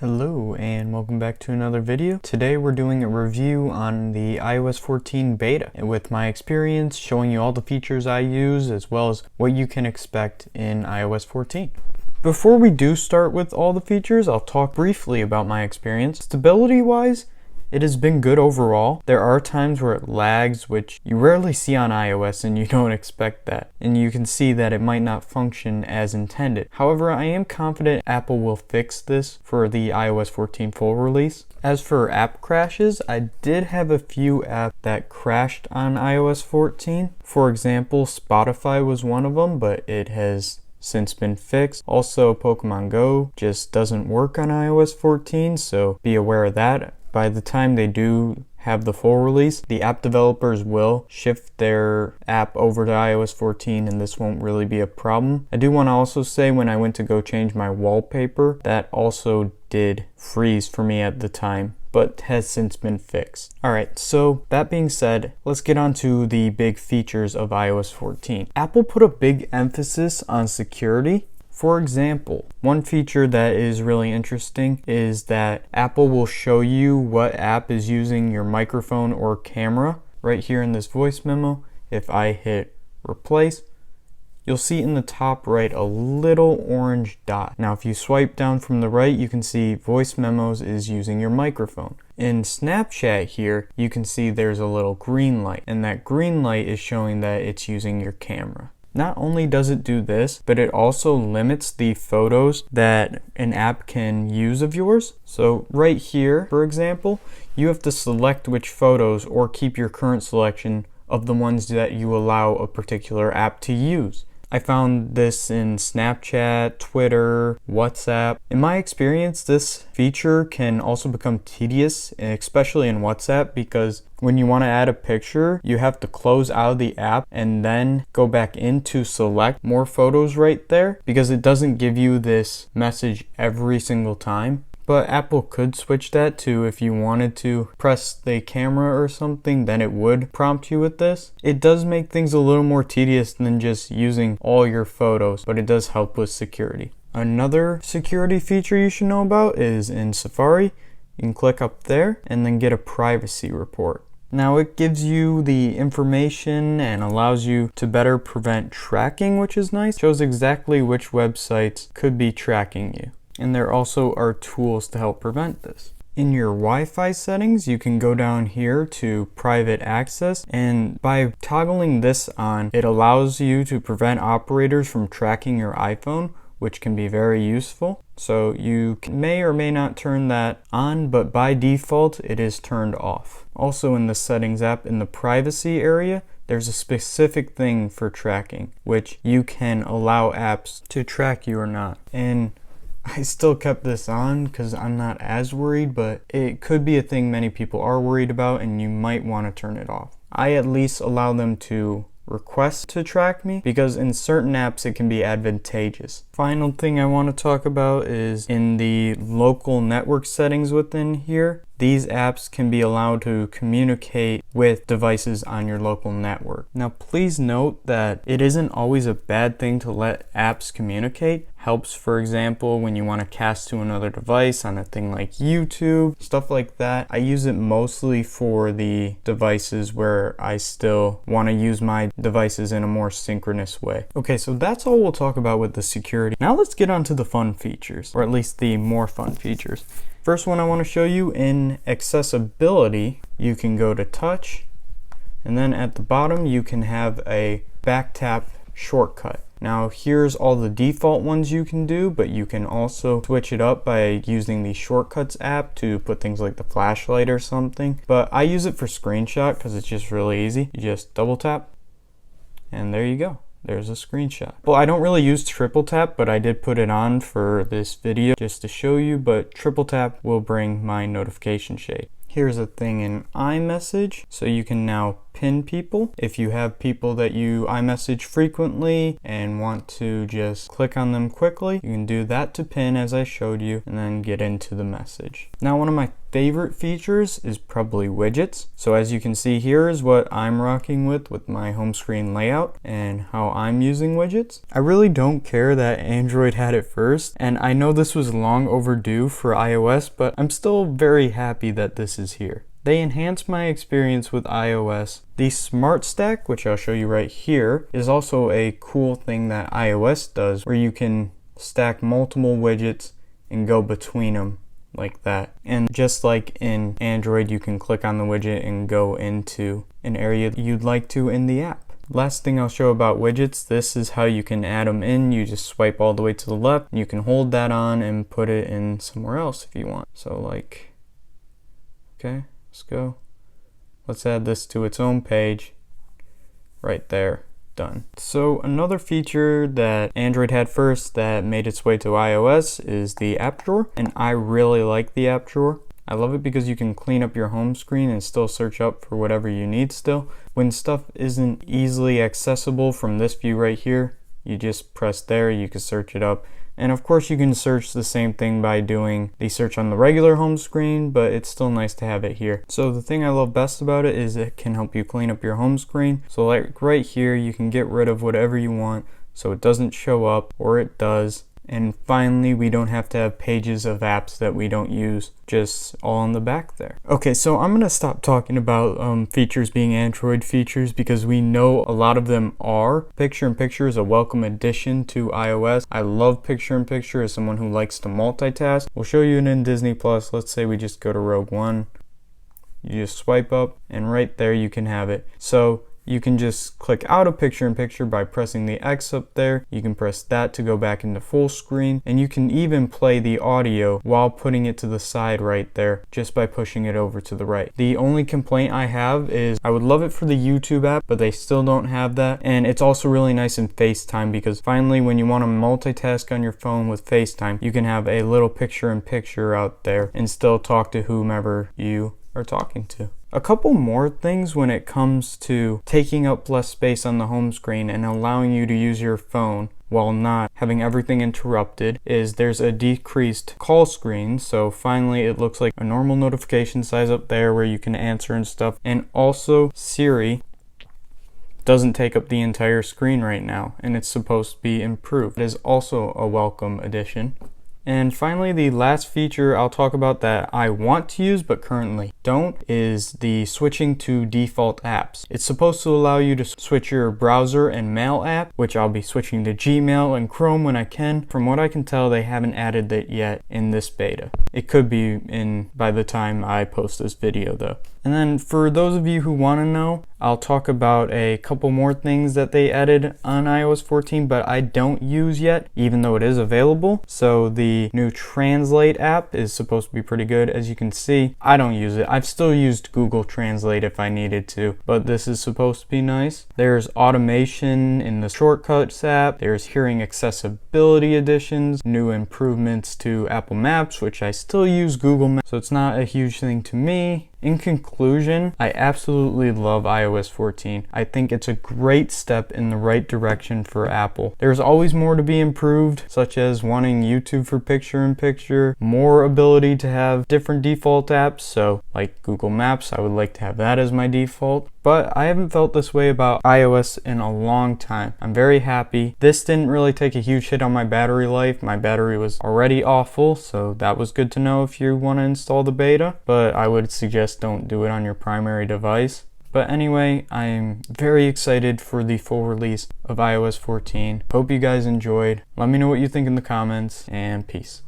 Hello and welcome back to another video. Today we're doing a review on the iOS 14 beta with my experience, showing you all the features I use as well as what you can expect in iOS 14. Before we do start with all the features, I'll talk briefly about my experience. Stability wise, it has been good overall. There are times where it lags, which you rarely see on iOS and you don't expect that. And you can see that it might not function as intended. However, I am confident Apple will fix this for the iOS 14 full release. As for app crashes, I did have a few apps that crashed on iOS 14. For example, Spotify was one of them, but it has since been fixed. Also, Pokemon Go just doesn't work on iOS 14, so be aware of that. By the time they do have the full release, the app developers will shift their app over to iOS 14 and this won't really be a problem. I do want to also say when I went to go change my wallpaper, that also did freeze for me at the time, but has since been fixed. Alright, so that being said, let's get on to the big features of iOS 14. Apple put a big emphasis on security. For example, one feature that is really interesting is that Apple will show you what app is using your microphone or camera. Right here in this voice memo, if I hit replace, you'll see in the top right a little orange dot. Now if you swipe down from the right, you can see voice memos is using your microphone. In Snapchat here, you can see there's a little green light, and that green light is showing that it's using your camera. Not only does it do this, but it also limits the photos that an app can use of yours. So right here, for example, you have to select which photos or keep your current selection of the ones that you allow a particular app to use. I found this in Snapchat, Twitter, WhatsApp. In my experience, this feature can also become tedious, especially in WhatsApp, because when you want to add a picture, you have to close out of the app and then go back in to select more photos right there, because it doesn't give you this message every single time. But Apple could switch that to, if you wanted to press the camera or something, then it would prompt you with this. It does make things a little more tedious than just using all your photos, but it does help with security. Another security feature you should know about is in Safari. You can click up there and then get a privacy report. Now it gives you the information and allows you to better prevent tracking, which is nice. It shows exactly which websites could be tracking you. And there also are tools to help prevent this. In your Wi-Fi settings, you can go down here to private access, and by toggling this on, it allows you to prevent operators from tracking your iPhone, which can be very useful. So you may or may not turn that on, but by default, it is turned off. Also in the settings app, in the privacy area, there's a specific thing for tracking, which you can allow apps to track you or not. And I still kept this on because I'm not as worried, but it could be a thing many people are worried about and you might want to turn it off. I at least allow them to request to track me because in certain apps it can be advantageous. Final thing I want to talk about is in the local network settings within here. These apps can be allowed to communicate with devices on your local network. Now please note that it isn't always a bad thing to let apps communicate. Helps, for example, when you want to cast to another device on a thing like YouTube, stuff like that. I use it mostly for the devices where I still want to use my devices in a more synchronous way. Okay, so that's all we'll talk about with the security. Now let's get on to the fun features, or at least the more fun features. First one I want to show you, in accessibility, you can go to touch, and then at the bottom you can have a back tap shortcut. Now here's all the default ones you can do, but you can also switch it up by using the shortcuts app to put things like the flashlight or something. But I use it for screenshot because it's just really easy. You just double tap and there you go. There's a screenshot. Well, I don't really use triple tap, but I did put it on for this video just to show you, but triple tap will bring my notification shade. Here's a thing in iMessage, so you can now pin people. If you have people that you iMessage frequently and want to just click on them quickly, you can do that to pin as I showed you, and then get into the message. Now, one of my favorite features is probably widgets. So as you can see, here is what I'm rocking with my home screen layout and how I'm using widgets. I really don't care that Android had it first, and I know this was long overdue for iOS, but I'm still very happy that this is here. They enhance my experience with iOS. The Smart Stack, which I'll show you right here, is also a cool thing that iOS does, where you can stack multiple widgets and go between them like that. And just like in Android, you can click on the widget and go into an area you'd like to in the app. Last thing I'll show about widgets, this is how you can add them in. You just swipe all the way to the left. You can hold that on and put it in somewhere else if you want. So like, okay. Let's go. Let's add this to its own page. Right there. Done. So another feature that Android had first that made its way to iOS is the app drawer. And I really like the app drawer. I love it because you can clean up your home screen and still search up for whatever you need still. When stuff isn't easily accessible from this view right here, you just press there, you can search it up. And of course you can search the same thing by doing the search on the regular home screen, but it's still nice to have it here. So the thing I love best about it is it can help you clean up your home screen. So like right here, you can get rid of whatever you want so it doesn't show up, or it does. And finally, we don't have to have pages of apps that we don't use, just all on the back there. Okay, so I'm gonna stop talking about features being Android features because we know a lot of them are. Picture-in-Picture is a welcome addition to iOS. I love Picture-in-Picture as someone who likes to multitask. We'll show you it in Disney Plus. Let's say we just go to Rogue One. You just swipe up, and right there you can have it. So you can just click out of Picture-in-Picture by pressing the X up there. You can press that to go back into full screen, and you can even play the audio while putting it to the side right there just by pushing it over to the right. The only complaint I have is I would love it for the YouTube app, but they still don't have that. And it's also really nice in FaceTime because finally when you want to multitask on your phone with FaceTime, you can have a little Picture-in-Picture out there and still talk to whomever you are talking to. A couple more things when it comes to taking up less space on the home screen and allowing you to use your phone while not having everything interrupted is there's a decreased call screen. So finally it looks like a normal notification size up there where you can answer and stuff. And also Siri doesn't take up the entire screen right now, and it's supposed to be improved. It is also a welcome addition. And finally, the last feature I'll talk about that I want to use but currently don't is the switching to default apps. It's supposed to allow you to switch your browser and mail app, which I'll be switching to Gmail and Chrome when I can. From what I can tell, they haven't added that yet in this beta. It could be in by the time I post this video though. And then for those of you who want to know, I'll talk about a couple more things that they added on iOS 14 but I don't use yet, even though it is available. So the new Translate app is supposed to be pretty good. As you can see, I don't use it. I've still used Google Translate if I needed to, but this is supposed to be nice. There's automation in the Shortcuts app. There's hearing accessibility additions, new improvements to Apple Maps, which I still use Google Maps, so it's not a huge thing to me. In conclusion, I absolutely love iOS 14. I think it's a great step in the right direction for Apple. There's always more to be improved, such as wanting YouTube for Picture-in-Picture, more ability to have different default apps, so like Google Maps, I would like to have that as my default. But I haven't felt this way about iOS in a long time. I'm very happy. This didn't really take a huge hit on my battery life. My battery was already awful, so that was good to know if you want to install the beta. But I would suggest don't do it on your primary device. But anyway, I'm very excited for the full release of iOS 14. Hope you guys enjoyed. Let me know what you think in the comments, and peace.